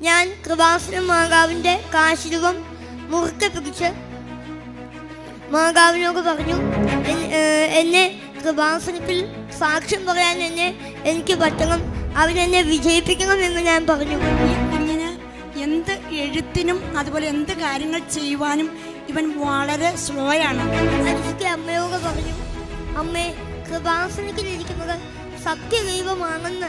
ഞാൻ കൃപാസന മാതാവിൻ്റെ കാശിരൂപം മുറുക്കെ പിടിച്ച് മാതാവിനോട് പറഞ്ഞു, എന്നെ കൃപാസനത്തിൽ സാക്ഷ്യം പറയാൻ എനിക്ക് പറ്റണം, അവരെന്നെ വിജയിപ്പിക്കണം എന്ന് ഞാൻ പറഞ്ഞു. ഈ കുഞ്ഞിന് എന്ത് എഴുത്തിനും അതുപോലെ എന്ത് കാര്യങ്ങൾ ചെയ്യുവാനും ഇവൻ വളരെ സ്ലോ ആണ്. എനിക്ക് അമ്മയോട് പറഞ്ഞു, അമ്മേ, കൃപാസനത്തിലിരിക്കുന്നത് സത്യദൈവമാണെന്ന്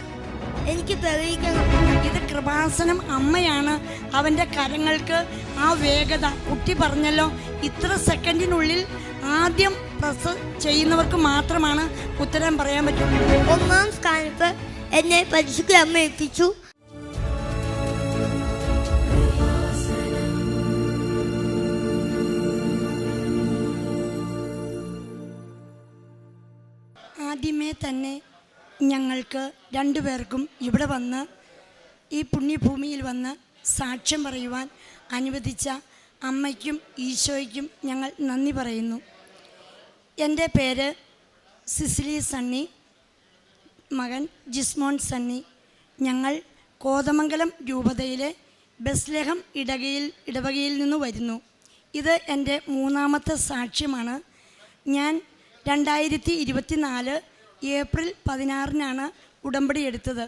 എനിക്ക് തെളിയിക്കണം. ഇത് കൃപാസനം അമ്മയാണ്. അവൻ്റെ കരങ്ങൾക്ക് ആ വേഗത, കുട്ടി പറഞ്ഞല്ലോ, ഇത്ര സെക്കൻഡിനുള്ളിൽ ആദ്യം പ്രസ് ചെയ്യുന്നവർക്ക് മാത്രമാണ് ഉത്തരം പറയാൻ പറ്റുള്ളൂ. 1ാം സ്ഥാനത്ത് എന്നെ പരിശുദ്ധ അമ്മ എത്തിച്ചു. ആദ്യമേ തന്നെ ഞങ്ങൾക്ക് രണ്ടുപേർക്കും ഇവിടെ വന്ന് ഈ പുണ്യഭൂമിയിൽ വന്ന് സാക്ഷ്യം പറയുവാൻ അനുവദിച്ച അമ്മയ്ക്കും ഈശോയ്ക്കും ഞങ്ങൾ നന്ദി പറയുന്നു. എൻ്റെ പേര് സിസിലി സണ്ണി, മകൻ ജിസ്മോൻ സണ്ണി. ഞങ്ങൾ കോതമംഗലം രൂപതയിലെ ബെസ്ലഹം ഇടവകയിൽ നിന്ന് വരുന്നു. ഇത് എൻ്റെ 3ാമത്തെ സാക്ഷ്യമാണ്. ഞാൻ 2024 ഏപ്രിൽ 16-നാണ് ഉടമ്പടി എടുത്തത്.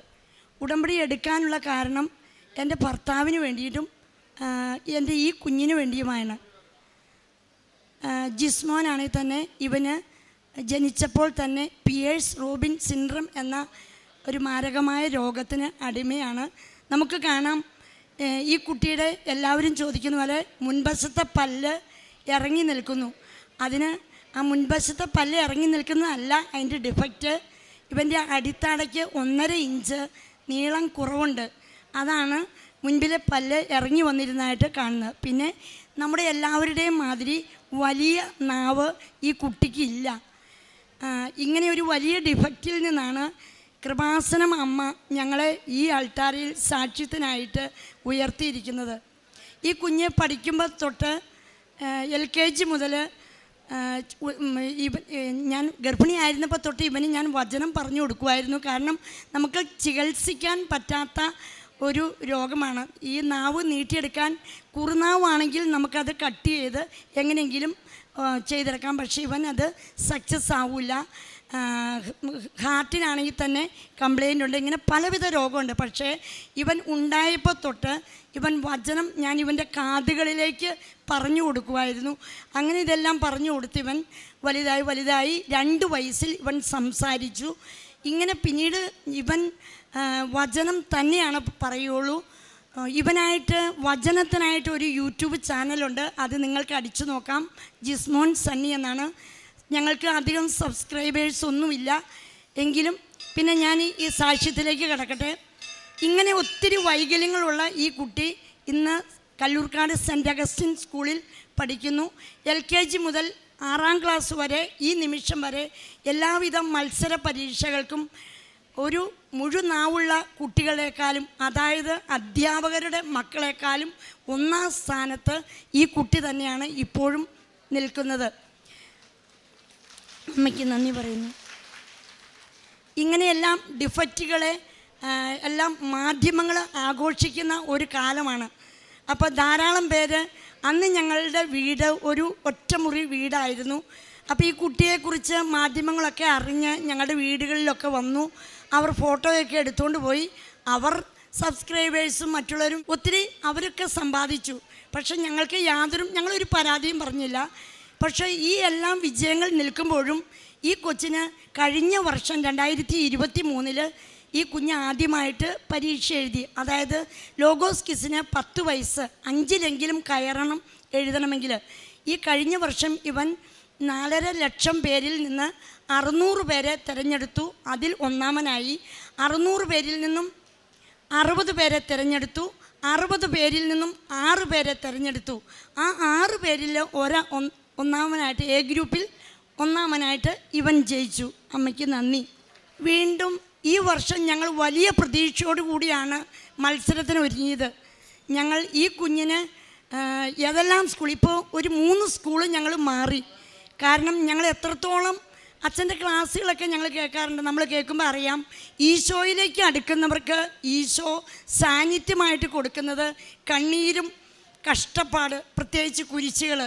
ഉടമ്പടി എടുക്കാനുള്ള കാരണം എൻ്റെ ഭർത്താവിന് വേണ്ടിയിട്ടും എൻ്റെ ഈ കുഞ്ഞിന് വേണ്ടിയുമാണ്. ജിസ്മോനാണെങ്കിൽ തന്നെ ഇവന് ജനിച്ചപ്പോൾ തന്നെ പിയേഴ്സ് റോബിൻ സിൻഡ്രം എന്ന ഒരു മാരകമായ രോഗത്തിന് അടിമയാണ്. നമുക്ക് കാണാം, ഈ കുട്ടിയുടെ എല്ലാവരും ചോദിക്കുന്ന പോലെ മുൻവശത്തെ പല്ല് ഇറങ്ങി നിൽക്കുന്നു. അതിന് ആ മുൻവശത്തെ പല്ല് ഇറങ്ങി നിൽക്കുന്നതല്ല അതിൻ്റെ ഡിഫക്റ്റ്. ഇവൻ്റെ അടിത്തടയ്ക്ക് 1.5 ഇഞ്ച് നീളം കുറവുണ്ട്. അതാണ് മുൻപിലെ പല്ല് ഇറങ്ങി വന്നിരുന്നതായിട്ട് കാണുന്നത്. പിന്നെ നമ്മുടെ എല്ലാവരുടെയും മാതിരി വലിയ നാവ് ഈ കുട്ടിക്കില്ല. ഇങ്ങനെ ഒരു വലിയ ഡിഫക്റ്റിൽ നിന്നാണ് കൃപാസനം അമ്മ ഞങ്ങളെ ഈ അൾത്താരയിൽ സാക്ഷ്യത്തിനായിട്ട് ഉയർത്തിയിരിക്കുന്നത്. ഈ കുഞ്ഞ് പഠിക്കുമ്പോൾ തൊട്ട് LKG മുതൽ ഞാൻ ഗർഭിണിയായിരുന്നപ്പോൾ തൊട്ട് ഇവന് ഞാൻ വചനം പറഞ്ഞു കൊടുക്കുമായിരുന്നു. കാരണം നമുക്ക് ചികിത്സിക്കാൻ പറ്റാത്ത ഒരു രോഗമാണ്. ഈ നാവ് നീട്ടിയെടുക്കാൻ കുറുനാവാണെങ്കിൽ നമുക്കത് കട്ട് ചെയ്ത് എങ്ങനെയെങ്കിലും ചെയ്തെടുക്കാം. പക്ഷേ ഇവൻ അത് സക്സസ് ആവില്ല. ഹാർട്ടിനാണെങ്കിൽ തന്നെ കംപ്ലൈൻ്റ് ഉണ്ട്. ഇങ്ങനെ പലവിധ രോഗമുണ്ട്. പക്ഷേ ഇവൻ ഉണ്ടായപ്പോൾ തൊട്ട് ഇവൻ വചനം ഞാൻ ഇവൻ്റെ കാതുകളിലേക്ക് പറഞ്ഞു കൊടുക്കുമായിരുന്നു. അങ്ങനെ ഇതെല്ലാം പറഞ്ഞു കൊടുത്ത് ഇവൻ വലുതായി 2 വയസ്സിൽ ഇവൻ സംസാരിച്ചു. ഇങ്ങനെ പിന്നീട് ഇവൻ വചനം തന്നെയാണ് പറയുള്ളൂ. ഇവനായിട്ട് വചനത്തിനായിട്ട് ഒരു യൂട്യൂബ് ചാനലുണ്ട്. അത് നിങ്ങൾക്ക് അടിച്ചു നോക്കാം. ജിസ്മോൻ സണ്ണി എന്നാണ്. ഞങ്ങൾക്ക് അധികം സബ്സ്ക്രൈബേഴ്സ് ഒന്നുമില്ല എങ്കിലും പിന്നെ ഞാൻ ഈ സാക്ഷ്യത്തിലേക്ക് കിടക്കട്ടെ. ഇങ്ങനെ ഒത്തിരി വൈകല്യങ്ങളുള്ള ഈ കുട്ടി ഇന്ന് കല്ലൂർക്കാട് സെൻറ്റ് അഗസ്റ്റിൻ സ്കൂളിൽ പഠിക്കുന്നു. LKG മുതൽ 6ാം ക്ലാസ് വരെ ഈ നിമിഷം വരെ എല്ലാവിധ മത്സര പരീക്ഷകൾക്കും ഒരു മുഴുനാവുള്ള കുട്ടികളെക്കാളും, അതായത് അധ്യാപകരുടെ മക്കളെക്കാളും 1ാം സ്ഥാനത്ത് ഈ കുട്ടി തന്നെയാണ് ഇപ്പോഴും നിൽക്കുന്നത്. അമ്മയ്ക്ക് നന്ദി പറയുന്നു. ഇങ്ങനെയെല്ലാം ഡിഫക്റ്റുകളെ എല്ലാം മാധ്യമങ്ങൾ ആഘോഷിക്കുന്ന ഒരു കാലമാണ്. അപ്പോൾ ധാരാളം പേര്, അന്ന് ഞങ്ങളുടെ വീട് ഒരു ഒറ്റമുറി വീടായിരുന്നു. അപ്പോൾ ഈ കുട്ടിയെക്കുറിച്ച് മാധ്യമങ്ങളൊക്കെ അറിഞ്ഞ് ഞങ്ങളുടെ വീടുകളിലൊക്കെ വന്നു. അവർ ഫോട്ടോയൊക്കെ എടുത്തുകൊണ്ട് പോയി. അവർ സബ്സ്ക്രൈബേഴ്സും മറ്റുള്ളവരും ഒത്തിരി അവരൊക്കെ സമ്പാദിച്ചു. പക്ഷെ ഞങ്ങളൊരു പരാതിയും പറഞ്ഞില്ല. പക്ഷേ ഈ എല്ലാം വിജയങ്ങൾ നിൽക്കുമ്പോഴും ഈ കൊച്ചിന് കഴിഞ്ഞ വർഷം 2023 ഈ കുഞ്ഞ് ആദ്യമായിട്ട് പരീക്ഷ എഴുതി. അതായത് ലോഗോസ് ക്വിസിന് 10 വയസ്സ് 5-ലെങ്കിലും കയറണം എഴുതണമെങ്കിൽ. ഈ കഴിഞ്ഞ വർഷം ഇവൻ 4.5 ലക്ഷം പേരിൽ നിന്ന് 600 പേരെ തിരഞ്ഞെടുത്തു. അതിൽ 1ാമനായി. 600 പേരിൽ നിന്നും 60 പേരെ തിരഞ്ഞെടുത്തു. 60 പേരിൽ നിന്നും 6 പേരെ തിരഞ്ഞെടുത്തു. ആ 6 പേരിൽ 1ാമനായിട്ട് എ ഗ്രൂപ്പിൽ 1ാമനായിട്ട് ഇവൻ ജയിച്ചു. അമ്മയ്ക്ക് നന്ദി. വീണ്ടും ഈ വർഷം ഞങ്ങൾ വലിയ പ്രതീക്ഷയോടുകൂടിയാണ് മത്സരത്തിന് ഒരുങ്ങിയത്. ഞങ്ങൾ ഈ കുഞ്ഞിന് ഏതെല്ലാം സ്കൂൾ, ഇപ്പോൾ ഒരു 3 സ്കൂൾ ഞങ്ങൾ മാറി. കാരണം ഞങ്ങൾ എത്രത്തോളം അച്ഛൻ്റെ ക്ലാസ്സുകളൊക്കെ ഞങ്ങൾ കേൾക്കാറുണ്ട്. നമ്മൾ കേൾക്കുമ്പോൾ അറിയാം, ഈശോയിലേക്ക് അടുക്കുന്നവർക്ക് ഈശോ സാന്നിധ്യമായിട്ട് കൊടുക്കുന്നത് കണ്ണീരും കഷ്ടപ്പാട്, പ്രത്യേകിച്ച് കുരിശുകൾ.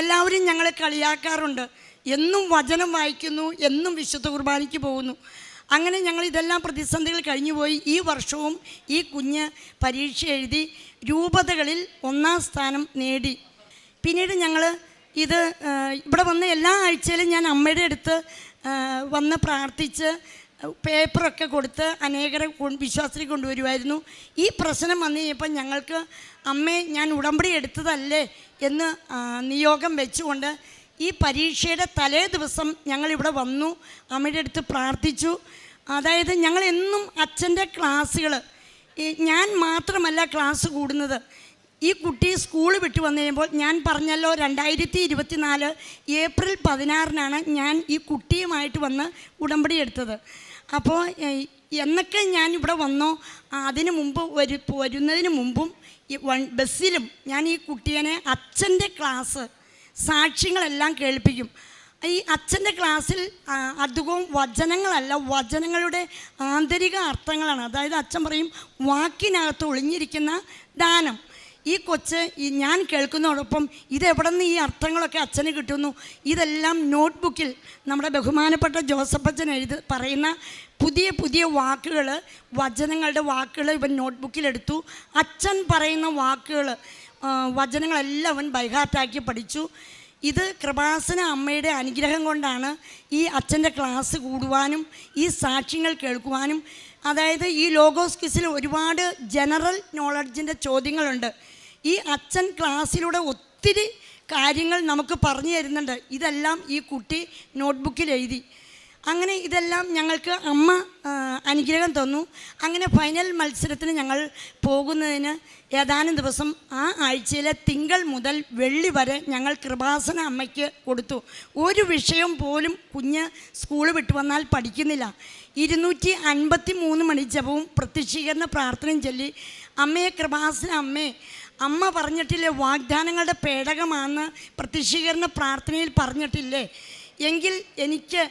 എല്ലാവരും ഞങ്ങളെ കളിയാക്കാറുണ്ട്. എന്നും വചനം വായിക്കുന്നു, എന്നും വിശുദ്ധ കുർബാനയ്ക്ക് പോകുന്നു. അങ്ങനെ ഞങ്ങൾ ഇതെല്ലാം പ്രതിസന്ധികൾ കഴിഞ്ഞുപോയി. ഈ വർഷവും ഈ കുഞ്ഞ് പരീക്ഷ എഴുതി രൂപതകളിൽ 1ാം സ്ഥാനം നേടി. പിന്നീട് ഞങ്ങൾ ഇവിടെ വന്ന് എല്ലാ ആഴ്ചയിലും ഞാൻ അമ്മയുടെ അടുത്ത് വന്ന് പ്രാർത്ഥിച്ച് പേപ്പറൊക്കെ കൊടുത്ത് അനേകരെ വിശ്വാസത്തിൽ കൊണ്ടുവരുമായിരുന്നു. ഈ പ്രശ്നം വന്നു കഴിഞ്ഞപ്പോൾ ഞങ്ങൾക്ക് അമ്മേ ഞാൻ ഉടമ്പടി എടുത്തതല്ലേ എന്ന് നിയോഗം വെച്ചുകൊണ്ട് ഈ പരീക്ഷയുടെ തലേ ദിവസം ഞങ്ങളിവിടെ വന്നു, അമ്മയുടെ അടുത്ത് പ്രാർത്ഥിച്ചു. അതായത് ഞങ്ങളെന്നും അച്ഛൻ്റെ ക്ലാസ്സുകൾ, ഞാൻ മാത്രമല്ല ക്ലാസ് കൂടുന്നത്. ഈ കുട്ടി സ്കൂൾ വിട്ട് വന്നു കഴിയുമ്പോൾ ഞാൻ പറഞ്ഞല്ലോ 2024 ഏപ്രിൽ 16 ഞാൻ ഈ കുട്ടിയുമായിട്ട് വന്ന് ഉടമ്പടി എടുത്തത്. അപ്പോൾ എന്നൊക്കെ ഞാൻ ഇവിടെ വന്നോ അതിന് മുമ്പ് വരുന്നതിന് മുമ്പും ബസ്സിലും ഞാൻ ഈ കുട്ടിയെ അച്ഛൻ്റെ ക്ലാസ് സാക്ഷ്യങ്ങളെല്ലാം കേൾപ്പിക്കും. ഈ അച്ഛൻ്റെ ക്ലാസ്സിൽ അധികവും വചനങ്ങളല്ല, വചനങ്ങളുടെ ആന്തരിക അർത്ഥങ്ങളാണ്. അതായത് അച്ഛൻ പറയും വാക്കിനകത്ത് ഒളിഞ്ഞിരിക്കുന്ന ദാനം. ഈ കൊച്ച് ഞാൻ കേൾക്കുന്നതോടൊപ്പം ഇതെവിടെ നിന്ന് ഈ അർത്ഥങ്ങളൊക്കെ അച്ഛന് കിട്ടുന്നു, ഇതെല്ലാം നോട്ട്ബുക്കിൽ നമ്മുടെ ബഹുമാനപ്പെട്ട ജോസഫ് അച്ഛൻ പറയുന്ന പുതിയ പുതിയ വാക്കുകൾ, വചനങ്ങളുടെ വാക്കുകൾ ഇവൻ നോട്ട്ബുക്കിലെടുത്തു. അച്ഛൻ പറയുന്ന വാക്കുകൾ, വചനങ്ങളെല്ലാം അവൻ ബൈഹാർട്ടാക്കി പഠിച്ചു. ഇത് കൃപാസന അമ്മയുടെ അനുഗ്രഹം കൊണ്ടാണ് ഈ അച്ഛൻ്റെ ക്ലാസ് കൂടുവാനും ഈ സാക്ഷ്യങ്ങൾ കേൾക്കുവാനും. അതായത് ഈ ലോഗോസ് ക്വിസിൽ ഒരുപാട് ജനറൽ നോളജിൻ്റെ ചോദ്യങ്ങളുണ്ട്. ഈ അച്ഛൻ ക്ലാസ്സിലൂടെ ഒത്തിരി കാര്യങ്ങൾ നമുക്ക് പറഞ്ഞു തരുന്നുണ്ട്. ഇതെല്ലാം ഈ കുട്ടി നോട്ട്ബുക്കിൽ എഴുതി. അങ്ങനെ ഇതെല്ലാം ഞങ്ങൾക്ക് അമ്മ അനുഗ്രഹം തന്നു. അങ്ങനെ ഫൈനൽ മത്സരത്തിന് ഞങ്ങൾ പോകുന്നതിന് ഏതാനും ദിവസം ആ ആഴ്ചയിലെ തിങ്കൾ മുതൽ വെള്ളി വരെ ഞങ്ങൾ കൃപാസന അമ്മയ്ക്ക് കൊടുത്തു. ഒരു വിഷയം പോലും കുഞ്ഞ് സ്കൂൾ വിട്ട് വന്നാൽ പഠിക്കുന്നില്ല. 253 മണി ജപവും പ്രത്യക്ഷീകരണ പ്രാർത്ഥനയും ചൊല്ലി അമ്മയെ കൃപാസന അമ്മ പറഞ്ഞിട്ടില്ലേ വാഗ്ദാനങ്ങളുടെ പേടകമാണെന്ന് പ്രത്യക്ഷീകരണ പ്രാർത്ഥനയിൽ പറഞ്ഞിട്ടില്ലേ, എങ്കിൽ എനിക്ക്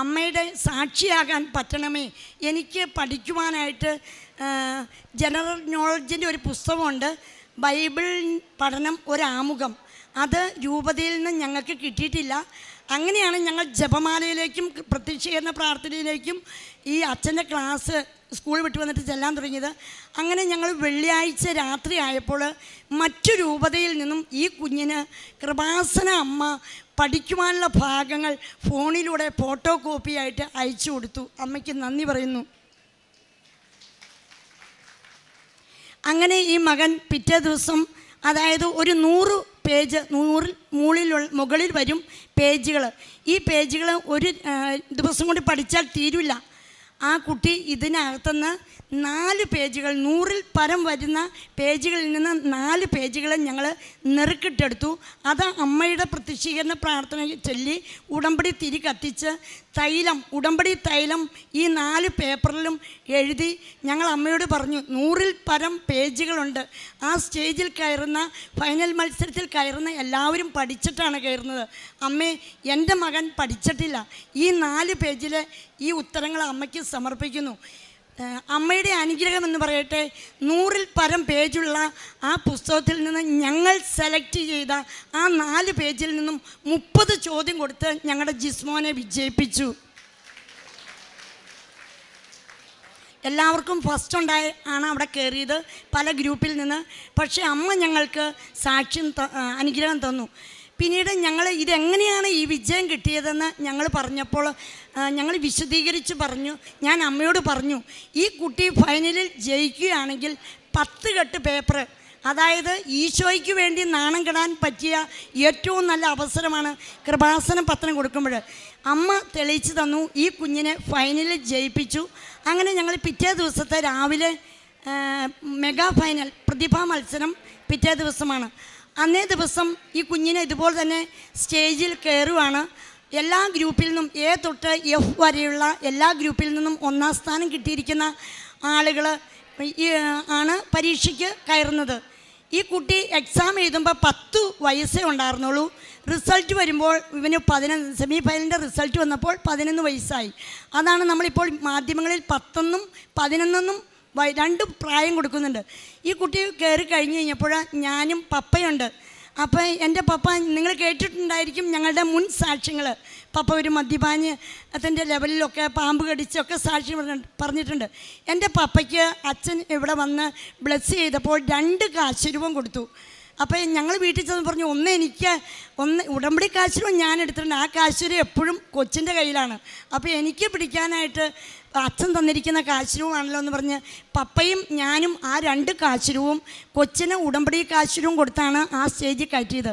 അമ്മയുടെ സാക്ഷിയാകാൻ പറ്റണമേ. എനിക്ക് പഠിക്കുവാനായിട്ട് ജനറൽ നോളജിൻ്റെ ഒരു പുസ്തകമുണ്ട്, ബൈബിൾ പഠനം ഒരാമുഖം. അത് രൂപതയിൽ നിന്ന് ഞങ്ങൾക്ക് കിട്ടിയിട്ടില്ല. അങ്ങനെയാണ് ഞങ്ങൾ ജപമാലയിലേക്കും പ്രത്യക്ഷീകരണ പ്രാർത്ഥനയിലേക്കും ഈ അച്ഛൻ്റെ ക്ലാസ് സ്കൂൾ വിട്ട് വന്നിട്ട് ചെല്ലാൻ തുടങ്ങിയത്. അങ്ങനെ ഞങ്ങൾ വെള്ളിയാഴ്ച രാത്രി ആയപ്പോൾ മറ്റു രൂപതയിൽ നിന്നും ഈ കുഞ്ഞിന് കൃപാസന അമ്മ പഠിക്കുവാനുള്ള ഭാഗങ്ങൾ ഫോണിലൂടെ ഫോട്ടോ കോപ്പിയായിട്ട് അയച്ചു കൊടുത്തു. അമ്മയ്ക്ക് നന്ദി പറയുന്നു. അങ്ങനെ ഈ മകൻ പിറ്റേ ദിവസം, അതായത് ഒരു 100 പേജ്, 100 മുകളിൽ വരും പേജുകൾ. ഈ പേജുകൾ ഒരു ദിവസം കൊണ്ട് പഠിച്ചാൽ തീരില്ല. ആ കുട്ടി ഇതിനകത്തുനിന്ന് 4 പേജുകൾ, 100ൽ പരം വരുന്ന പേജുകളിൽ നിന്ന് 4 പേജുകൾ ഞങ്ങൾ നെറുക്കിട്ടെടുത്തു. അത് അമ്മയുടെ പ്രത്യക്ഷീകരണ പ്രാർത്ഥന ചൊല്ലി ഉടമ്പടി തിരി കത്തിച്ച് ഉടമ്പടി തൈലം ഈ 4 പേപ്പറിലും എഴുതി ഞങ്ങൾ അമ്മയോട് പറഞ്ഞു, 100ൽ പരം പേജുകളുണ്ട്. ആ സ്റ്റേജിൽ കയറുന്ന, ഫൈനൽ മത്സരത്തിൽ കയറുന്ന എല്ലാവരും പഠിച്ചിട്ടാണ് കയറുന്നത്. അമ്മേ, എൻ്റെ മകൻ പഠിച്ചിട്ടില്ല. ഈ 4 പേജിലെ ഈ ഉത്തരങ്ങൾ അമ്മയ്ക്ക് സമർപ്പിക്കുന്നു. അമ്മയുടെ അനുഗ്രഹം എന്ന് പറയട്ടെ, 100ൽ പരം പേജുള്ള ആ പുസ്തകത്തിൽ നിന്ന് ഞങ്ങൾ സെലക്ട് ചെയ്ത ആ 4 പേജിൽ നിന്നും 30 ചോദ്യം കൊടുത്ത് ഞങ്ങളുടെ ജിസ്മോനെ വിജയിപ്പിച്ചു. എല്ലാവർക്കും ഫസ്റ്റ് ആണ് അവിടെ കയറിയത്, പല ഗ്രൂപ്പിൽ നിന്ന്. പക്ഷേ അമ്മ ഞങ്ങൾക്ക് സാക്ഷ്യം അനുഗ്രഹം തന്നു. പിന്നീട് ഞങ്ങൾ ഇതെങ്ങനെയാണ് ഈ വിജയം കിട്ടിയതെന്ന് ഞങ്ങൾ പറഞ്ഞപ്പോൾ ഞങ്ങൾ വിശദീകരിച്ച് പറഞ്ഞു. ഞാൻ അമ്മയോട് പറഞ്ഞു, ഈ കുട്ടി ഫൈനലിൽ ജയിക്കുകയാണെങ്കിൽ 10 കെട്ട് പേപ്പർ, അതായത് ഈശോയ്ക്ക് വേണ്ടി നാണം കെടാൻ പറ്റിയ ഏറ്റവും നല്ല അവസരമാണ് കൃപാസനം പത്രം കൊടുക്കുമ്പോൾ. അമ്മ തെളിയിച്ചു തന്നു, ഈ കുഞ്ഞിനെ ഫൈനലിൽ ജയിപ്പിച്ചു. അങ്ങനെ ഞങ്ങൾ പിറ്റേ ദിവസത്തെ രാവിലെ മെഗാ ഫൈനൽ പ്രതിഭാ മത്സരം പിറ്റേ ദിവസമാണ്. അന്നേ ദിവസം ഈ കുഞ്ഞിനെ ഇതുപോലെ തന്നെ സ്റ്റേജിൽ കയറുവാണ്. എല്ലാ ഗ്രൂപ്പിൽ നിന്നും A തൊട്ട് F വരെയുള്ള എല്ലാ ഗ്രൂപ്പിൽ നിന്നും 1ാം സ്ഥാനം കിട്ടിയിരിക്കുന്ന ആളുകൾ ആണ് പരീക്ഷയ്ക്ക് കയറുന്നത്. ഈ കുട്ടി എക്സാം എഴുതുമ്പോൾ 10 വയസ്സേ ഉണ്ടായിരുന്നുള്ളൂ. റിസൾട്ട് വരുമ്പോൾ ഇവന് 11, സെമി ഫൈനലിൻ്റെ റിസൾട്ട് വന്നപ്പോൾ 11 വയസ്സായി. അതാണ് നമ്മളിപ്പോൾ മാധ്യമങ്ങളിൽ 10 11 2 പ്രായം കൊടുക്കുന്നുണ്ട്. ഈ കുട്ടി കയറി കഴിഞ്ഞ് കഴിഞ്ഞപ്പോൾ ഞാനും പപ്പയുണ്ട്. അപ്പോൾ എൻ്റെ പപ്പ, നിങ്ങൾ കേട്ടിട്ടുണ്ടായിരിക്കും ഞങ്ങളുടെ മുൻ സാക്ഷ്യങ്ങൾ. പപ്പ ഒരു മദ്യപാനി അതിൻ്റെ ലെവലിലൊക്കെ പാമ്പ് കടിച്ചൊക്കെ സാക്ഷ്യം പറഞ്ഞിട്ടുണ്ട്. എൻ്റെ പപ്പയ്ക്ക് അച്ഛൻ ഇവിടെ വന്ന് ബ്ലെസ് ചെയ്തപ്പോൾ 2 കാശ് രൂപം കൊടുത്തു. അപ്പോൾ ഞങ്ങൾ വീട്ടിൽ ചെന്ന് പറഞ്ഞു, ഒന്ന് ഉടമ്പടി കാശ് രൂപ ഞാൻ എടുത്തിട്ടുണ്ട്, ആ കാശ് രൂപ എപ്പോഴും കൊച്ചിൻ്റെ കയ്യിലാണ്, അപ്പോൾ എനിക്ക് പിടിക്കാനായിട്ട് അച്ഛൻ തന്നിരിക്കുന്ന കാശ് രൂപമാണല്ലോ എന്ന് പറഞ്ഞ് പപ്പയും ഞാനും ആ 2 കാശ് രൂപവും കൊച്ചിന് ഉടമ്പടി കാശ് രൂപം കൊടുത്താണ് ആ സ്റ്റേജിൽ കയറ്റിയത്.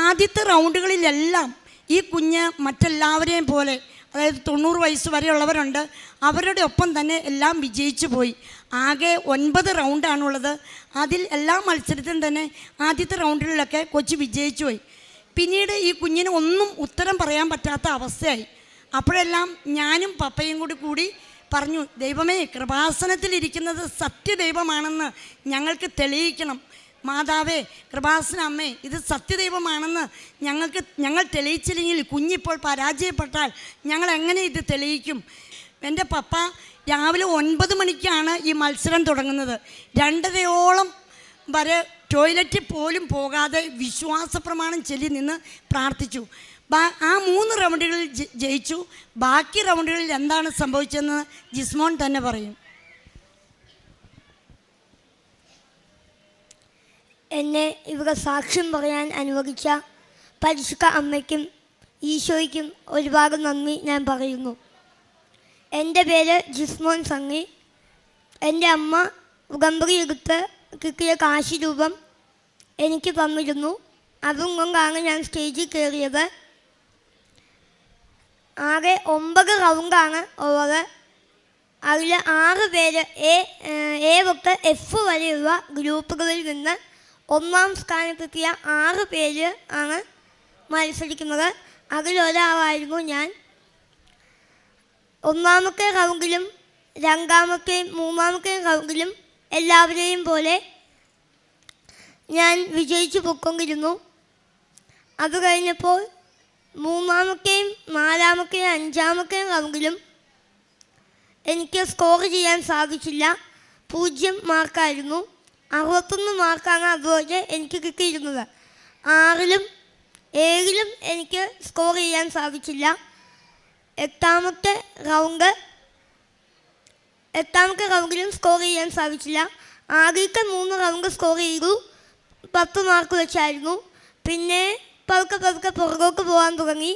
ആദ്യത്തെ റൗണ്ടുകളിലെല്ലാം ഈ കുഞ്ഞ് മറ്റെല്ലാവരെയും പോലെ, അതായത് 90 വയസ്സ് വരെയുള്ളവരുണ്ട്, അവരുടെ ഒപ്പം തന്നെ എല്ലാം വിജയിച്ചു പോയി. ആകെ 9 റൗണ്ടാണുള്ളത്. അതിൽ എല്ലാ മത്സരത്തിലും തന്നെ ആദ്യത്തെ റൗണ്ടുകളിലൊക്കെ കൊച്ചു വിജയിച്ചു പോയി. പിന്നീട് ഈ കുഞ്ഞിന് ഒന്നും ഉത്തരം പറയാൻ പറ്റാത്ത അവസ്ഥയായി. അപ്പോഴെല്ലാം ഞാനും പപ്പയും കൂടി പറഞ്ഞു, ദൈവമേ, കൃപാസനത്തിലിരിക്കുന്നത് സത്യദൈവമാണെന്ന് ഞങ്ങൾക്ക് തെളിയിക്കണം. മാതാവേ, കൃപാസന അമ്മേ, ഇത് സത്യദൈവമാണെന്ന് ഞങ്ങൾ തെളിയിച്ചില്ലെങ്കിൽ കുഞ്ഞിപ്പോൾ പരാജയപ്പെട്ടാൽ ഞങ്ങൾ എങ്ങനെ ഇത് തെളിയിക്കും? എൻ്റെ പപ്പ രാവിലെ 9 മണിക്കാണ് ഈ മത്സരം തുടങ്ങുന്നത്. 2:30 വരെ ടോയ്ലറ്റിൽ പോലും പോകാതെ വിശ്വാസ പ്രമാണം ചൊല്ലി നിന്ന് പ്രാർത്ഥിച്ചു. ആ 3 റൗണ്ടുകളിൽ ജയിച്ചു. ബാക്കി റൗണ്ടുകളിൽ എന്താണ് സംഭവിച്ചതെന്ന് ജിസ്മോൻ തന്നെ പറയും. എന്നെ ഇവിടെ സാക്ഷ്യം പറയാൻ അനുവദിച്ച പരിശുദ്ധ അമ്മയ്ക്കും ഈശോയ്ക്കും ഒരുപാട് നന്ദി ഞാൻ പറയുന്നു. എൻ്റെ പേര് ജിസ്മോൻ സംഗി. എൻ്റെ അമ്മ ഉടമ്പടി എടുത്ത് കിട്ടിയ കാശ് രൂപം എനിക്ക് തന്നിരുന്നു. അതും കൊണ്ടാണ് ഞാൻ സ്റ്റേജിൽ കയറിയത്. ആകെ 9 റൗണ്ടാണ് ഉള്ളത്. അതിൽ 6 പേര് എ തൊട്ട് എഫ് വരെയുള്ള ഗ്രൂപ്പുകളിൽ നിന്ന് 1ാം സ്ഥാനത്തെത്തിയ 6 പേര് ആണ് മത്സരിക്കുന്നത്. അതിലൊരാളായിരുന്നു ഞാൻ. 1ാമത്തെ റൗണ്ടിലും 2ാമത്തെയും 3ാമത്തെയും റൗണ്ടിലും എല്ലാവരെയും പോലെ ഞാൻ വിജയിച്ചു പൊക്കൊണ്ടിരുന്നു. അത് കഴിഞ്ഞപ്പോൾ 3ാമത്തെയും 4ാമത്തെയും 5ാമത്തെയും റൗണ്ടിലും എനിക്ക് സ്കോർ ചെയ്യാൻ സാധിച്ചില്ല. 0 മാർക്കായിരുന്നു. 61 മാർക്കാണ് അതുപോലെ എനിക്ക് കിട്ടിയിരുന്നത്. 6ലും 7ലും എനിക്ക് സ്കോർ ചെയ്യാൻ സാധിച്ചില്ല. 8ാമത്തെ റൗണ്ടിലും സ്കോർ ചെയ്യാൻ സാധിച്ചില്ല. ആദ്യത്തെ 3 റൗണ്ട് സ്കോർ ചെയ്തു 10 മാർക്ക് വെച്ചായിരുന്നു. പിന്നെ പതുക്കെ പുറകോട്ട് പോകാൻ തുടങ്ങി.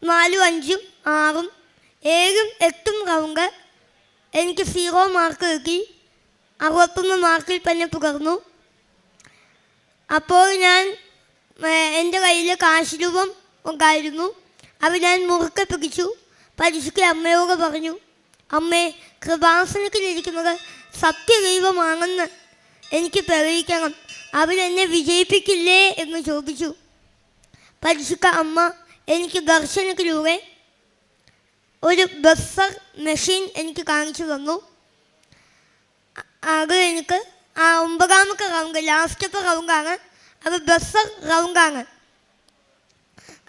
4, 5, 6, 7, 8 റൗണ്ട് എനിക്ക് 0 മാർക്ക് കിട്ടി. 61 മാർക്കിൽ തന്നെ തുടർന്നു. അപ്പോൾ എൻ്റെ കയ്യിൽ കാശ് രൂപം ഉണ്ടായിരുന്നു. അത് ഞാൻ മുറുക്കെ പിടിച്ചു. പരിശുദ്ധ അമ്മയോട് പറഞ്ഞു, അമ്മേ, കൃപാസനത്തിലിരിക്കുന്നത് സത്യദൈവമാണെന്ന് എനിക്ക് തെളിയിക്കണം, അവരെന്നെ വിജയിപ്പിക്കില്ലേ എന്ന് ചോദിച്ചു. പരിശുദ്ധ അമ്മ എനിക്ക് ദർശനത്തിലൂടെ ഒരു ബസർ മെഷീൻ എനിക്ക് കാണിച്ചു തന്നു. അത് എനിക്ക് ആ 9ാമത്തെ റൗണ്ട്, ലാസ്റ്റത്തെ റൗണ്ടാണ്. അത് ബസർ റൗണ്ടാണ്.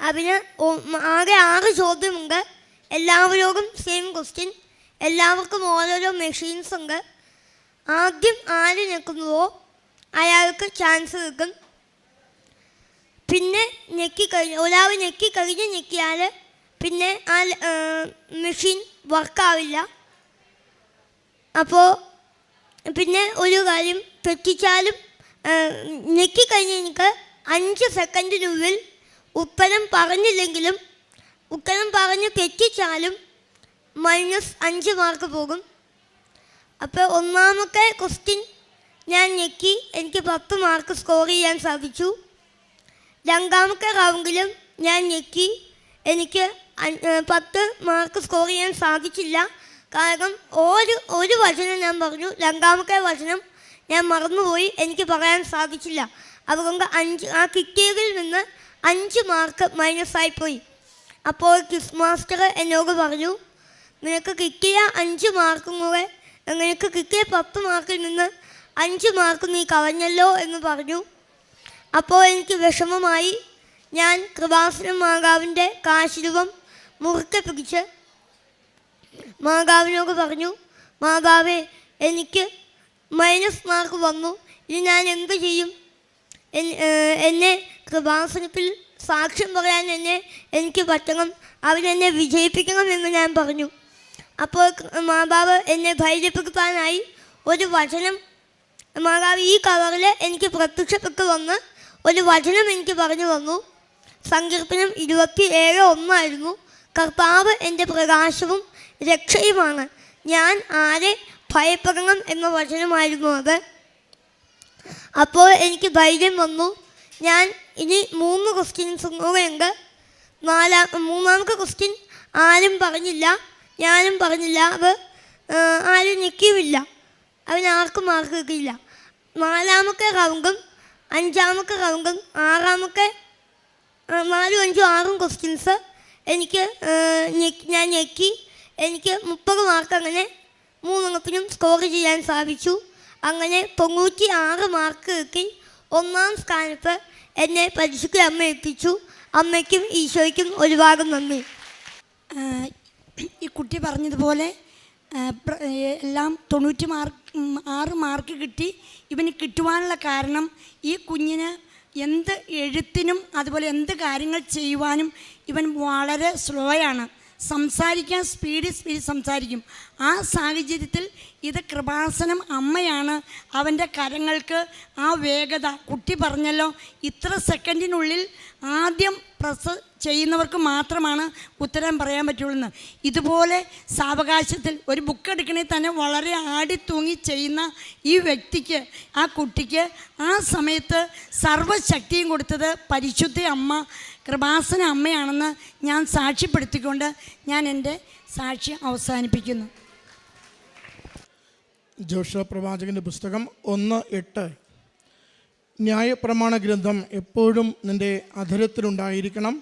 അതിന് ആകെ 6 ചോദ്യമുണ്ട്. എല്ലാവരോടും സെയിം ക്വസ്റ്റ്യൻ. എല്ലാവർക്കും ഓരോരോ മെഷീൻസ് ഉണ്ട്. ആദ്യം ആര് നിൽക്കുന്നുവോ അയാൾക്ക് ചാൻസ് കിട്ടും. പിന്നെ ഒരാൾ ഞെക്കിയാൽ പിന്നെ ആ മെഷീൻ വർക്കാവില്ല. അപ്പോൾ പിന്നെ ഒരു കാര്യം, തെറ്റിച്ചാലും ഞെക്കിക്കഴിഞ്ഞ് എനിക്ക് 5 സെക്കൻഡിനുള്ളിൽ ഉത്തരം പറഞ്ഞില്ലെങ്കിലും ഉത്തരം പറഞ്ഞ് തെറ്റിച്ചാലും -5 മാർക്ക് പോകും. അപ്പോൾ 1ാമത്തെ ക്വസ്റ്റ്യൻ ഞാൻ ഞെക്കി, എനിക്ക് 10 മാർക്ക് സ്കോർ ചെയ്യാൻ സാധിച്ചു. 2ാമത്തെ റൗണ്ടിലും ഞാൻ ഞെക്കി, എനിക്ക് 10 മാർക്ക് സ്കോർ ചെയ്യാൻ സാധിച്ചില്ല. കാരണം ഒരു വചനം ഞാൻ പറഞ്ഞു, 2ാമത്തെ വചനം ഞാൻ മറന്നുപോയി, എനിക്ക് പറയാൻ സാധിച്ചില്ല. അതുകൊണ്ട് ആ കിട്ടിയതിൽ നിന്ന് 5 മാർക്ക് മൈനസായിപ്പോയി. അപ്പോൾ ക്വിസ് മാസ്റ്റർ എന്നോട് പറഞ്ഞു, നിനക്ക് കിട്ടിയ 5 മാർക്കും കൂടെ, നിനക്ക് കിട്ടിയ 10 മാർക്കിൽ നിന്ന് 5 മാർക്ക് നീ കളഞ്ഞല്ലോ എന്ന് പറഞ്ഞു. അപ്പോൾ എനിക്ക് വിഷമമായി. ഞാൻ കൃപാസനം മാതാവിൻ്റെ കാശിരൂപം മുറുക്കെ പിടിച്ച് മാതാവിനോട് പറഞ്ഞു, മാതാവേ, എനിക്ക് മൈനസ് മാർക്ക് വന്നു, ഇനി ഞാൻ എന്ത് ചെയ്യും? എന്നെ കൃപാസനത്തിൽ സാക്ഷ്യം പറയാൻ എനിക്ക് പറ്റണം, അവരെന്നെ വിജയിപ്പിക്കണം എന്ന് ഞാൻ പറഞ്ഞു. അപ്പോൾ മാതാവ് എന്നെ ധൈര്യപ്പെടുത്താനായി ഒരു വചനം, മാതാവ് ഈ കവറിൽ എനിക്ക് പ്രത്യക്ഷപ്പെട്ട് വന്ന് ഒരു വചനം എനിക്ക് പറഞ്ഞു തന്നു. സങ്കീർത്തനം 27:1 കർത്താവ് എൻ്റെ പ്രകാശവും രക്ഷയുമാണ്, ഞാൻ ആരെ ഭയപ്പെടണം എന്ന വചനമായിരുന്നു അത്. അപ്പോൾ എനിക്ക് ധൈര്യം വന്നു. ഞാൻ ഇനി 3 ക്വസ്റ്റ്യൻസ് കൂടെയുണ്ട്. മൂന്നാമത്തെ ക്വസ്റ്റ്യൻ ആരും പറഞ്ഞില്ല, ഞാനും പറഞ്ഞില്ല, അത് ആരും നിൽക്കുമില്ല, അവനാർക്കും മാർക്ക് കിട്ടിയില്ല. 4ാമത്തെ റൗണ്ടും 5ാമത്തെ റൗണ്ടും 6ാമത്തെ 4, 5, 6 ക്വസ്റ്റ്യൻസ് ഞാൻ ഞെക്കി. എനിക്ക് 30 മാർക്ക് അങ്ങനെ 3 സ്കോർ ചെയ്യാൻ സാധിച്ചു. അങ്ങനെ 96 മാർക്ക് കിട്ടി. 1ാം സ്ഥാനത്ത് എന്നെ പരിശുദ്ധ അമ്മ എത്തിച്ചു. അമ്മയ്ക്കും ഈശോയ്ക്കും ഒരുപാട് നന്ദി. ഈ കുട്ടി പറഞ്ഞതുപോലെ എല്ലാം 96 മാർക്ക് കിട്ടി. ഇവന് കിട്ടുവാനുള്ള കാരണം ഈ കുഞ്ഞിന് എന്ത് എഴുത്തിനും അതുപോലെ എന്ത് കാര്യങ്ങൾ ചെയ്യുവാനും ഇവൻ വളരെ സ്ലോയാണ്. സംസാരിക്കാൻ സ്പീഡ് സംസാരിക്കും. ആ സാഹചര്യത്തിൽ ഇത് കൃപാസനം അമ്മയാണ് അവൻ്റെ കരങ്ങൾക്ക് ആ വേഗത. കുട്ടി പറഞ്ഞല്ലോ, ഇത്ര സെക്കൻഡിനുള്ളിൽ ആദ്യം പ്രസ് ചെയ്യുന്നവർക്ക് മാത്രമാണ് ഉത്തരം പറയാൻ പറ്റുള്ളൂ എന്ന്. ഇതുപോലെ സാവകാശത്തിൽ ഒരു ബുക്ക് എടുക്കണമെങ്കിൽ തന്നെ വളരെ ആടിത്തൂങ്ങി ചെയ്യുന്ന ഈ വ്യക്തിക്ക്, ആ കുട്ടിക്ക് ആ സമയത്ത് സർവ്വശക്തിയും കൊടുത്തത് പരിശുദ്ധ അമ്മ, കൃപാസന അമ്മയാണെന്ന് ഞാൻ സാക്ഷ്യപ്പെടുത്തിക്കൊണ്ട് ഞാൻ എൻ്റെ സാക്ഷ്യം അവസാനിപ്പിക്കുന്നു. ജോഷുവ പ്രവാചകൻ്റെ പുസ്തകം 1:8 ന്യായപ്രമാണ ഗ്രന്ഥം എപ്പോഴും നിൻ്റെ അധരത്തിലുണ്ടായിരിക്കണം,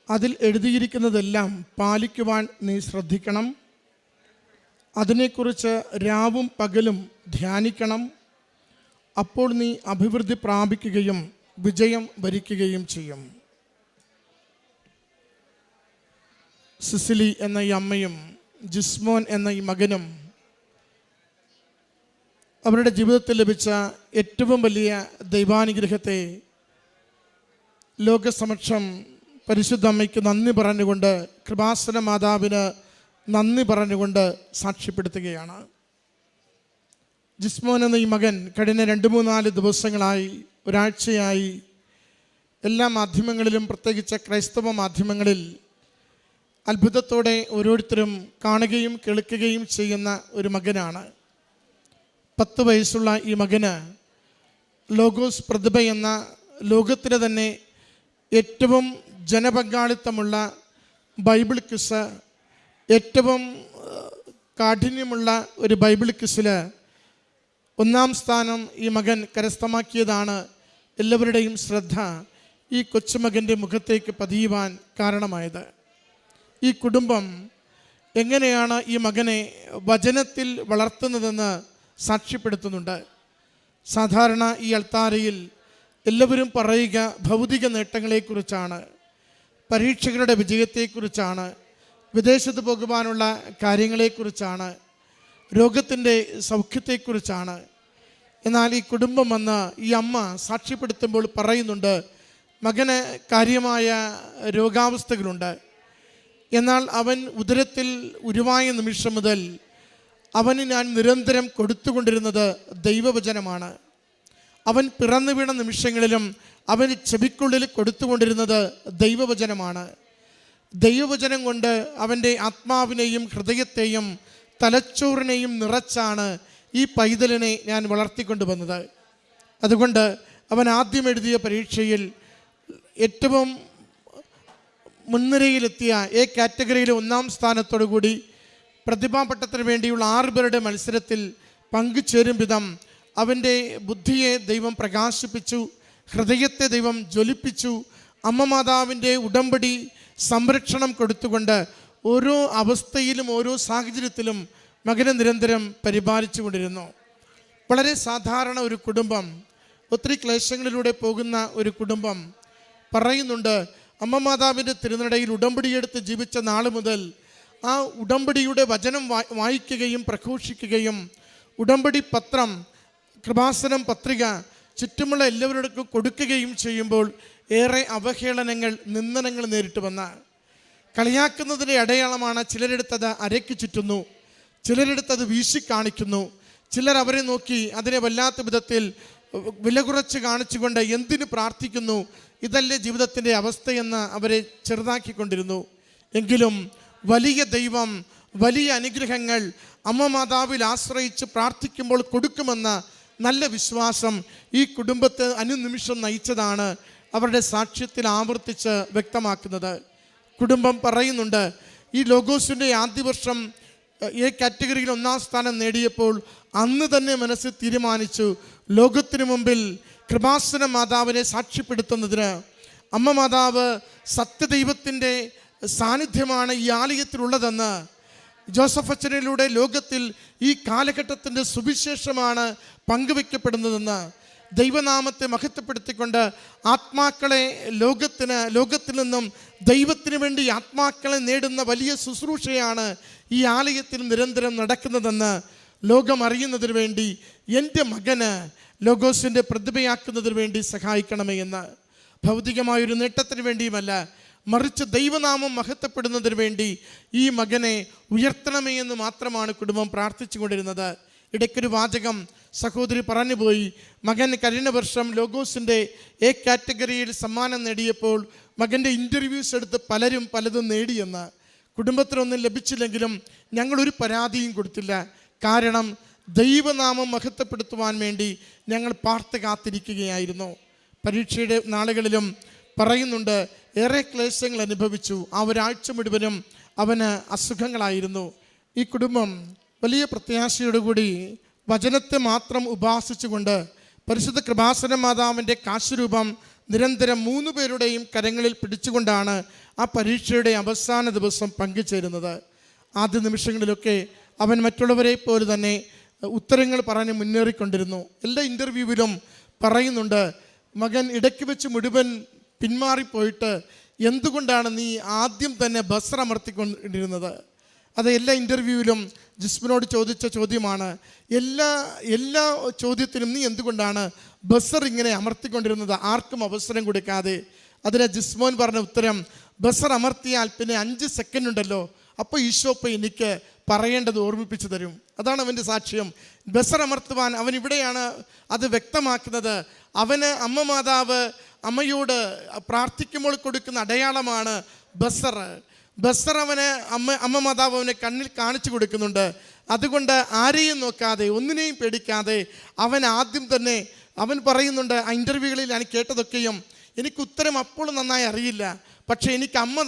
അതിൽ എഴുതിയിരിക്കുന്നതെല്ലാം പാലിക്കുവാൻ നീ ശ്രദ്ധിക്കണം, അതിനെക്കുറിച്ച് രാവും പകലും ധ്യാനിക്കണം, അപ്പോൾ നീ അഭിവൃദ്ധി പ്രാപിക്കുകയും വിജയം വരിക്കുകയും ചെയ്യും. സിസിലി എന്ന ഈ അമ്മയും ജിസ്മോൻ എന്ന ഈ മകനും അവരുടെ ജീവിതത്തിൽ ലഭിച്ച ഏറ്റവും വലിയ ദൈവാനുഗ്രഹത്തെ ലോകസമക്ഷം പരിശുദ്ധ അമ്മയ്ക്ക് നന്ദി പറഞ്ഞുകൊണ്ട്, കൃപാസന മാതാവിന് നന്ദി പറഞ്ഞുകൊണ്ട് സാക്ഷ്യപ്പെടുത്തുകയാണ്. ജിസ്മോൻ എന്ന ഈ മകൻ കഴിഞ്ഞ 2-3-4 ദിവസങ്ങളായി, ഒരാഴ്ചയായി എല്ലാ മാധ്യമങ്ങളിലും, പ്രത്യേകിച്ച് ക്രൈസ്തവ മാധ്യമങ്ങളിൽ അത്ഭുതത്തോടെ ഓരോരുത്തരും കാണുകയും കേൾക്കുകയും ചെയ്യുന്ന ഒരു മകനാണ്. 10 വയസ്സുള്ള ഈ മകന് ലോഗോസ് പ്രതിഭ എന്ന ലോകത്തിലെ തന്നെ ഏറ്റവും ജനപങ്കാളിത്തമുള്ള ബൈബിൾ ക്വിസ്, ഏറ്റവും കാഠിന്യമുള്ള ഒരു ബൈബിൾ ക്വിസിൽ 1ാം സ്ഥാനം ഈ മകൻ കരസ്ഥമാക്കിയതാണ് എല്ലാവരുടെയും ശ്രദ്ധ ഈ കൊച്ചുമകൻ്റെ മുഖത്തേക്ക് പതിയുവാൻ കാരണമായത്. ഈ കുടുംബം എങ്ങനെയാണ് ഈ മകനെ വചനത്തിൽ വളർത്തുന്നതെന്ന് സാക്ഷ്യപ്പെടുത്തുന്നുണ്ട്. സാധാരണ ഈ അൾത്താരയിൽ എല്ലാവരും പറയുക ഭൗതിക നേട്ടങ്ങളെക്കുറിച്ചാണ്, പരീക്ഷകളുടെ വിജയത്തെക്കുറിച്ചാണ്, വിദേശത്ത് പോകുവാനുള്ള കാര്യങ്ങളെക്കുറിച്ചാണ്, രോഗത്തിൻ്റെ സൗഖ്യത്തെക്കുറിച്ചാണ്. എന്നാൽ ഈ കുടുംബം വന്ന് ഈ അമ്മ സാക്ഷ്യപ്പെടുത്തുമ്പോൾ പറയുന്നുണ്ട്, മകന് കാര്യമായ രോഗാവസ്ഥകളുണ്ട്. എന്നാൽ അവൻ ഉദരത്തിൽ ഉരുവായ നിമിഷം മുതൽ അവന് ഞാൻ നിരന്തരം കൊടുത്തുകൊണ്ടിരുന്നത് ദൈവവചനമാണ്. അവൻ പിറന്നു വീണ നിമിഷങ്ങളിലും അവന് ചെവിക്കുള്ളിൽ കൊടുത്തുകൊണ്ടിരുന്നത് ദൈവവചനമാണ്. ദൈവവചനം കൊണ്ട് അവൻ്റെ ആത്മാവിനെയും ഹൃദയത്തെയും തലച്ചോറിനെയും നിറച്ചാണ് ഈ പൈതലിനെ ഞാൻ വളർത്തിക്കൊണ്ടുവന്നത്. അതുകൊണ്ട് അവൻ ആദ്യം എഴുതിയ പരീക്ഷയിൽ ഏറ്റവും മുൻനിരയിലെത്തിയ എ കാറ്റഗറിയിലെ 1ാം സ്ഥാനത്തോടു കൂടി പ്രതിഭാപട്ടത്തിന് വേണ്ടിയുള്ള 6 പേരുടെ മത്സരത്തിൽ പങ്കുചേരും വിധം അവൻ്റെ ബുദ്ധിയെ ദൈവം പ്രകാശിപ്പിച്ചു, ഹൃദയത്തെ ദൈവം ജ്വലിപ്പിച്ചു. അമ്മ മാതാവിൻ്റെ ഉടമ്പടി സംരക്ഷണം കൊടുത്തുകൊണ്ട് ഓരോ അവസ്ഥയിലും ഓരോ സാഹചര്യത്തിലും മകനെ നിരന്തരം പരിപാലിച്ചു കൊണ്ടിരുന്നു. വളരെ സാധാരണ ഒരു കുടുംബം, ഒത്തിരി ക്ലേശങ്ങളിലൂടെ പോകുന്ന ഒരു കുടുംബം പറയുന്നുണ്ട്, അമ്മ മാതാവിൻ്റെ തിരുനടയിൽ ഉടമ്പടിയെടുത്ത് ജീവിച്ച നാൾ മുതൽ ആ ഉടമ്പടിയുടെ വചനം വായിക്കുകയും പ്രഘോഷിക്കുകയും ഉടമ്പടി പത്രം, കൃപാസനം പത്രിക ചുറ്റുമുള്ള എല്ലാവരോടും കൊടുക്കുകയും ചെയ്യുമ്പോൾ ഏറെ അവഹേളനങ്ങൾ, നിന്ദനങ്ങൾ നേരിട്ട് വന്ന കളിയാക്കുന്നതിൻ്റെ അടയാളമാണ് ചിലരെടുത്തത് അരയ്ക്ക് ചുറ്റുന്നു, ചിലരെടുത്തത് വീശി കാണിക്കുന്നു, ചിലർ അവരെ നോക്കി അതിനെ വല്ലാത്ത വിധത്തിൽ വില കുറച്ച് കാണിച്ചുകൊണ്ട് എന്തിനു പ്രാർത്ഥിക്കുന്നു, ഇതല്ലേ ജീവിതത്തിൻ്റെ അവസ്ഥയെന്ന് അവരെ ചെറുതാക്കിക്കൊണ്ടിരുന്നു. എങ്കിലും വലിയ ദൈവം വലിയ അനുഗ്രഹങ്ങൾ അമ്മ മാതാവിൽ ആശ്രയിച്ച് പ്രാർത്ഥിക്കുമ്പോൾ കൊടുക്കുമെന്ന നല്ല വിശ്വാസം ഈ കുടുംബത്തെ അനുനിമിഷം നയിച്ചതാണ് അവരുടെ സാക്ഷ്യത്തിൽ ആവർത്തിച്ച് വ്യക്തമാക്കുന്നത്. കുടുംബം പറയുന്നുണ്ട്, ഈ ലോഗോസിൻ്റെ ആദ്യ വർഷം ഈ കാറ്റഗറിയിൽ 1-ാം സ്ഥാനം നേടിയപ്പോൾ അന്ന് തന്നെ മനസ്സിൽ തീരുമാനിച്ചു, ലോകത്തിനു മുമ്പിൽ കൃപാസന മാതാവിനെ സാക്ഷ്യപ്പെടുത്തുന്നതിന് അമ്മ മാതാവ് സത്യദൈവത്തിൻ്റെ സാന്നിധ്യമാണ് ഈ ആലയത്തിലുള്ളതെന്ന്, ജോസഫ് അച്ഛനിലൂടെ ലോകത്തിൽ ഈ കാലഘട്ടത്തിൻ്റെ സുവിശേഷമാണ് പങ്കുവെക്കപ്പെടുന്നതെന്ന്, ദൈവനാമത്തെ മഹത്വപ്പെടുത്തിക്കൊണ്ട് ആത്മാക്കളെ ലോകത്തിൽ നിന്നും ദൈവത്തിന് വേണ്ടി ആത്മാക്കളെ നേടുന്ന വലിയ ശുശ്രൂഷയാണ് ഈ ആലയത്തിൽ നിരന്തരം നടക്കുന്നതെന്ന് ലോകം അറിയുന്നതിന് വേണ്ടി എൻ്റെ മകന് ലോഗോസിൻ്റെ പ്രതിഭയാക്കുന്നതിന് വേണ്ടി സഹായിക്കണമേ എന്ന്. ഭൗതികമായൊരു നേട്ടത്തിന് വേണ്ടിയുമല്ല, മറിച്ച് ദൈവനാമം മഹത്വപ്പെടുന്നതിന് വേണ്ടി ഈ മകനെ ഉയർത്തണമേ എന്ന് മാത്രമാണ് കുടുംബം പ്രാർത്ഥിച്ചു കൊണ്ടിരുന്നത്. ഇടയ്ക്കൊരു വാചകം സഹോദരി പറഞ്ഞുപോയി, മകൻ കഴിഞ്ഞ വർഷം ലോഗോസിൻ്റെ എ കാറ്റഗറിയിൽ സമ്മാനം നേടിയപ്പോൾ മകൻ്റെ ഇൻ്റർവ്യൂസ് എടുത്ത് പലരും പലതും നേടിയെന്ന്. കുടുംബത്തിനൊന്നും ലഭിച്ചില്ലെങ്കിലും ഞങ്ങളൊരു പരാതിയും കൊടുത്തില്ല. കാരണം ദൈവനാമം മഹത്വപ്പെടുത്തുവാൻ വേണ്ടി ഞങ്ങൾ പാർത്ത് കാത്തിരിക്കുകയായിരുന്നു. പരീക്ഷയുടെ നാളുകളിലും പറയുന്നുണ്ട്, ഏറെ ക്ലേശങ്ങൾ അനുഭവിച്ചു. ആ ഒരാഴ്ച മുഴുവനും അവന് അസുഖങ്ങളായിരുന്നു. ഈ കുടുംബം വലിയ പ്രത്യാശയോടുകൂടി വചനത്തെ മാത്രം ഉപാസിച്ചുകൊണ്ട് പരിശുദ്ധ കൃപാസന മാതാവിൻ്റെ കാശുരൂപം നിരന്തരം 3 പേരുടെയും കരങ്ങളിൽ പിടിച്ചുകൊണ്ടാണ് ആ പരീക്ഷയുടെ അവസാന ദിവസം പങ്കുചേരുന്നത്. ആദ്യ നിമിഷങ്ങളിലൊക്കെ അവൻ മറ്റുള്ളവരെ പോലെ തന്നെ ഉത്തരങ്ങൾ പറഞ്ഞ് മുന്നേറിക്കൊണ്ടിരുന്നു. എല്ലാ ഇൻ്റർവ്യൂവിലും പറയുന്നുണ്ട്, മകൻ ഇടയ്ക്ക് വെച്ച് മുഴുവൻ പിന്മാറിപ്പോയിട്ട് എന്തുകൊണ്ടാണ് നീ ആദ്യം തന്നെ ബസർ അമർത്തിക്കൊണ്ടിരുന്നത്? അത് എല്ലാ ഇൻ്റർവ്യൂവിലും ജിസ്മിനോട് ചോദിച്ച ചോദ്യമാണ്. എല്ലാ ചോദ്യത്തിനും നീ എന്തുകൊണ്ടാണ് ബസർ ഇങ്ങനെ അമർത്തിക്കൊണ്ടിരുന്നത്, ആർക്കും അവസരം കൊടുക്കാതെ? അതിന് ജിസ്മോൻ പറഞ്ഞ ഉത്തരം, ബസർ അമർത്തിയാൽ പിന്നെ 5 സെക്കൻഡ് ഉണ്ടല്ലോ, അപ്പോൾ ഈശോപ്പ എനിക്ക് പറയേണ്ടത് ഓർമ്മിപ്പിച്ചു തരും. അതാണ് അവൻ്റെ സാക്ഷ്യം. ബസർ അമർത്തുവാൻ അവൻ ഇവിടെയാണ് അത് വ്യക്തമാക്കുന്നത്. അവന് അമ്മ മാതാവ് അമ്മയോട് പ്രാർത്ഥിക്കുമ്പോൾ കൊടുക്കുന്ന അടയാളമാണ് ബസർ. അവന് അമ്മ മാതാവ് അവനെ കണ്ണിൽ കാണിച്ചു കൊടുക്കുന്നുണ്ട്. അതുകൊണ്ട് ആരെയും നോക്കാതെ, ഒന്നിനെയും പേടിക്കാതെ അവൻ ആദ്യം തന്നെ അവൻ പറയുന്നുണ്ട്, ആ ഇൻ്റർവ്യൂകളിൽ ഞാൻ കേട്ടതൊക്കെയും എനിക്ക് ഉത്തരം അപ്പോൾ നന്നായി അറിയില്ല, പക്ഷേ എനിക്ക് അമ്മ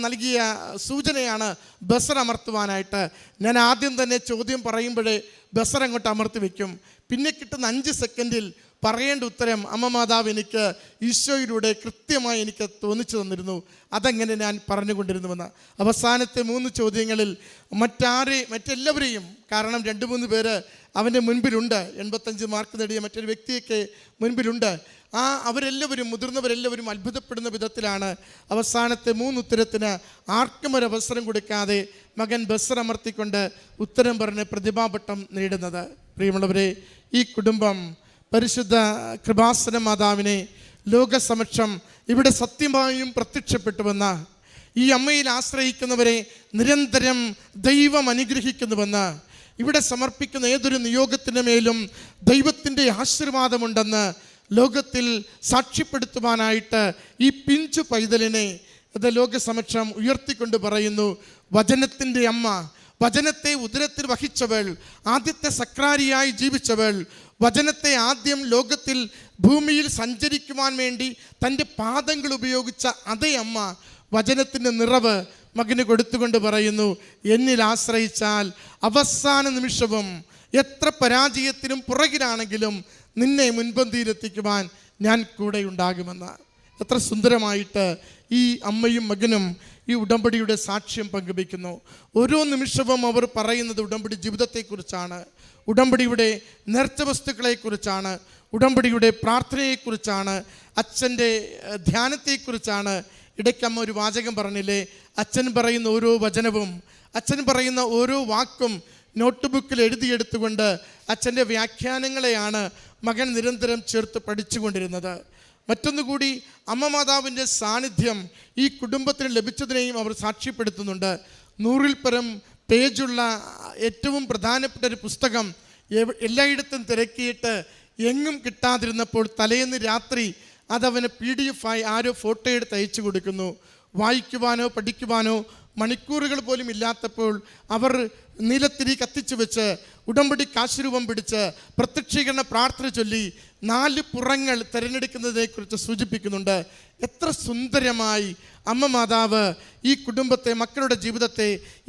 നൽകിയ സൂചനയാണ് ബസർ അമർത്തുവാനായിട്ട്. ഞാൻ ആദ്യം തന്നെ ചോദ്യം പറയുമ്പോഴേ ബസർ അങ്ങോട്ട് അമർത്തി വയ്ക്കും. പിന്നെ കിട്ടുന്ന 5 സെക്കൻഡിൽ പറയേണ്ട ഉത്തരം അമ്മ മാതാവ് എനിക്ക് ഈശോയിലൂടെ കൃത്യമായി എനിക്ക് തോന്നിച്ചു തന്നിരുന്നു. അതെങ്ങനെ ഞാൻ പറഞ്ഞുകൊണ്ടിരുന്നുവെന്ന്. അവസാനത്തെ 3 ചോദ്യങ്ങളിൽ മറ്റെല്ലാവരെയും, കാരണം 2-3 പേര് അവൻ്റെ മുൻപിലുണ്ട്, 85 മാർക്ക് നേടിയ മറ്റൊരു വ്യക്തിയൊക്കെ മുൻപിലുണ്ട്. അവരെല്ലാവരും, മുതിർന്നവരെല്ലാവരും അത്ഭുതപ്പെടുന്ന വിധത്തിലാണ് അവസാനത്തെ 3 ഉത്തരത്തിന് ആർക്കും ഒരു അവസരം കൊടുക്കാതെ മകൻ ബസർ അമർത്തിക്കൊണ്ട് ഉത്തരം പറഞ്ഞ് പ്രതിഭാപട്ടം നേടുന്നത്. പ്രിയമുള്ളവരെ, ഈ കുടുംബം പരിശുദ്ധ കൃപാസന മാതാവിനെ ലോകസമക്ഷം ഇവിടെ സത്യമായും പ്രത്യക്ഷപ്പെട്ടുവെന്ന്, ഈ അമ്മയിൽ ആശ്രയിക്കുന്നവരെ നിരന്തരം ദൈവം അനുഗ്രഹിക്കുന്നുവെന്ന്, ഇവിടെ സമർപ്പിക്കുന്ന ഏതൊരു നിയോഗത്തിൻ്റെ മേലും ദൈവത്തിൻ്റെ ആശീർവാദമുണ്ടെന്ന് ലോകത്തിൽ സാക്ഷ്യപ്പെടുത്തുവാനായിട്ട് ഈ പിഞ്ചു പൈതലിനെ അത് ലോകസമക്ഷം ഉയർത്തിക്കൊണ്ട് പറയുന്നു, വചനത്തിൻ്റെ അമ്മ, വചനത്തെ ഉദരത്തിൽ വഹിച്ചവൾ, ആദ്യത്തെ സക്രാരിയായി ജീവിച്ചവൾ, വചനത്തെ ആദ്യം ലോകത്തിൽ ഭൂമിയിൽ സഞ്ചരിക്കുവാൻ വേണ്ടി തൻ്റെ പാദങ്ങൾ ഉപയോഗിച്ച അതേ അമ്മ വചനത്തിൻ്റെ നിറവ് മകന് കൊടുത്തുകൊണ്ട് പറയുന്നു, എന്നിൽ ആശ്രയിച്ചാൽ അവസാന നിമിഷവും എത്ര പരാജയത്തിനും പുറകിലാണെങ്കിലും നിന്നെ മുൻപന്തിയിലെത്തിക്കുവാൻ ഞാൻ കൂടെ ഉണ്ടാകുമെന്ന്. എത്ര സുന്ദരമായിട്ട് ഈ അമ്മയും മകനും ഈ ഉടമ്പടിയുടെ സാക്ഷ്യം പങ്കുവയ്ക്കുന്നു. ഓരോ നിമിഷവും അവർ പറയുന്നത് ഉടമ്പടി ജീവിതത്തെക്കുറിച്ചാണ്, ഉടമ്പടിയുടെ നേർച്ച വസ്തുക്കളെക്കുറിച്ചാണ്, ഉടമ്പടിയുടെ പ്രാർത്ഥനയെക്കുറിച്ചാണ്, അച്ഛൻ്റെ ധ്യാനത്തെക്കുറിച്ചാണ്. ഇടയ്ക്കമ്മ ഒരു വാചകം പറഞ്ഞില്ലേ, അച്ഛൻ പറയുന്ന ഓരോ വചനവും, അച്ഛൻ പറയുന്ന ഓരോ വാക്കും നോട്ട് ബുക്കിൽ എഴുതിയെടുത്തുകൊണ്ട് അച്ഛൻ്റെ വ്യാഖ്യാനങ്ങളെയാണ് മകൻ നിരന്തരം ചേർത്ത് പഠിച്ചുകൊണ്ടിരുന്നത്. മറ്റൊന്നുകൂടി അമ്മ മാതാവിൻ്റെ സാന്നിധ്യം ഈ കുടുംബത്തിന് ലഭിച്ചതിനെയും അവർ സാക്ഷ്യപ്പെടുത്തുന്നുണ്ട്. 100-ൽ പരം പേജുള്ള ഏറ്റവും പ്രധാനപ്പെട്ട ഒരു പുസ്തകം എല്ലായിടത്തും തിരക്കിയിട്ട് എങ്ങും കിട്ടാതിരുന്നപ്പോൾ തലേന്ന് രാത്രി അതവന് PDF ആയി ആരോ ഫോട്ടോ എടുത്ത് അയച്ചു കൊടുക്കുന്നു. വായിക്കുവാനോ പഠിക്കുവാനോ മണിക്കൂറുകൾ പോലും ഇല്ലാത്തപ്പോൾ അവർ നീലത്തിരി കത്തിച്ചു വെച്ച് ഉടമ്പടി കാശുരൂപം പിടിച്ച് പ്രത്യക്ഷീകരണ പ്രാർത്ഥന ചൊല്ലി 4 പുറങ്ങൾ തിരഞ്ഞെടുക്കുന്നതിനെക്കുറിച്ച് സൂചിപ്പിക്കുന്നുണ്ട്. എത്ര സുന്ദരമായി അമ്മ മാതാവ് ഈ കുടുംബത്തെ, മക്കളുടെ ജീവിതത്തെ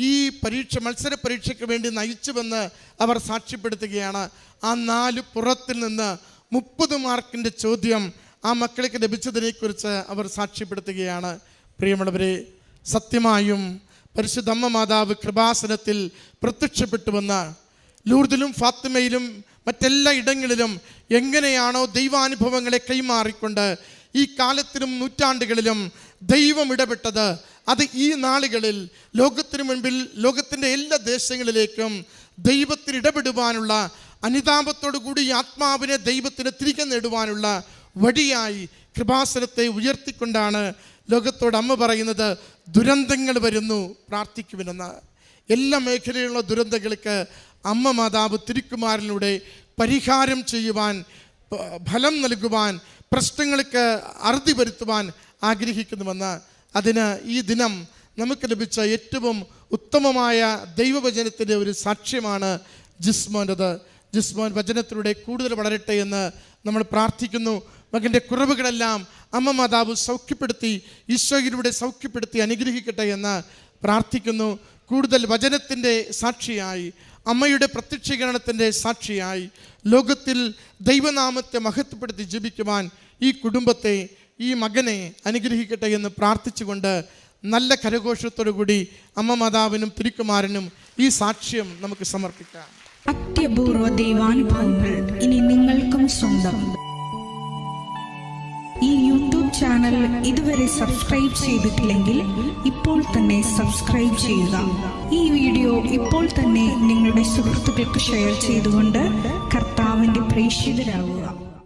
ഈ മത്സര പരീക്ഷയ്ക്ക് വേണ്ടി നയിച്ചുവെന്ന് അവർ സാക്ഷ്യപ്പെടുത്തുകയാണ്. ആ 4 പുറത്തിൽ നിന്ന് 30 മാർക്കിൻ്റെ ചോദ്യം ആ മക്കൾക്ക് ലഭിച്ചതിനെക്കുറിച്ച് അവർ സാക്ഷ്യപ്പെടുത്തുകയാണ്. പ്രിയമുള്ളവരെ, സത്യമായും പരിശുദ്ധ അമ്മ മാതാവ് കൃപാസനത്തിൽ പ്രത്യക്ഷപ്പെട്ടുവെന്ന് ലൂർദിലും ഫാത്തിമയിലും മറ്റെല്ലാ ഇടങ്ങളിലും എങ്ങനെയാണോ ദൈവാനുഭവങ്ങളെ കൈമാറിക്കൊണ്ട് ഈ കാലത്തിലും നൂറ്റാണ്ടുകളിലും ദൈവം ഇടപെട്ടത്, അത് ഈ നാളുകളിൽ ലോകത്തിനു മുൻപിൽ ലോകത്തിൻ്റെ എല്ലാ ദേശങ്ങളിലേക്കും ദൈവത്തിന് ഇടപെടുവാനുള്ള അനുതാപത്തോടു കൂടി ആത്മാവിനെ ദൈവത്തിന് തിരികെ നേടുവാനുള്ള വഴിയായി കൃപാസനത്തെ ഉയർത്തിക്കൊണ്ടാണ് ലോകത്തോട് അമ്മ പറയുന്നത്, ദുരന്തങ്ങൾ വരുന്നു, പ്രാർത്ഥിക്കുമെന്ന്. എല്ലാ മേഖലയിലുള്ള ദുരന്തങ്ങൾക്ക് അമ്മ മാതാവ് തിരുക്കുമാരനിലൂടെ പരിഹാരം ചെയ്യുവാൻ, ഫലം നൽകുവാൻ, പ്രശ്നങ്ങൾക്ക് അറുതി വരുത്തുവാൻ ആഗ്രഹിക്കുന്നുവെന്ന്. അതിന് ഈ ദിനം നമുക്ക് ലഭിച്ച ഏറ്റവും ഉത്തമമായ ദൈവവചനത്തിൻ്റെ ഒരു സാക്ഷ്യമാണ് ജിസ്മോൻ്റെത്. ജിസ്മോൻ വചനത്തിലൂടെ കൂടുതൽ വളരട്ടെ എന്ന് നമ്മൾ പ്രാർത്ഥിക്കുന്നു. മകൻ്റെ കുറവുകളെല്ലാം അമ്മ മാതാവ് സൗഖ്യപ്പെടുത്തി, ഈശോയിലൂടെ സൗഖ്യപ്പെടുത്തി അനുഗ്രഹിക്കട്ടെ എന്ന് പ്രാർത്ഥിക്കുന്നു. കൂടുതൽ വചനത്തിൻ്റെ സാക്ഷിയായി, അമ്മയുടെ പ്രത്യക്ഷീകരണത്തിൻ്റെ സാക്ഷിയായി ലോകത്തിൽ ദൈവനാമത്തെ മഹത്വപ്പെടുത്തി ജീവിക്കുവാൻ ഈ കുടുംബത്തെ, ഈ മകനെ അനുഗ്രഹിക്കട്ടെ എന്ന് പ്രാർത്ഥിച്ചുകൊണ്ട് നല്ല കരഘോഷത്തോടു കൂടി അമ്മ മാതാവിനും തിരുക്കുമാരനും ഈ സാക്ഷ്യം നമുക്ക് സമർപ്പിക്കാം. അത്യപൂർവ ദൈവാനുഭവങ്ങൾ ഇനി നിങ്ങൾക്കും സ്വന്തം. ഈ യൂട്യൂബ് ചാനൽ ഇതുവരെ സബ്സ്ക്രൈബ് ചെയ്തിട്ടില്ലെങ്കിൽ ഇപ്പോൾ തന്നെ സബ്സ്ക്രൈബ് ചെയ്യുക. ഈ വീഡിയോ ഇപ്പോൾ തന്നെ നിങ്ങളുടെ സുഹൃത്തുക്കൾക്ക് ഷെയർ ചെയ്തുകൊണ്ട് കർത്താവിൻ്റെ പ്രേക്ഷിതരാകുക.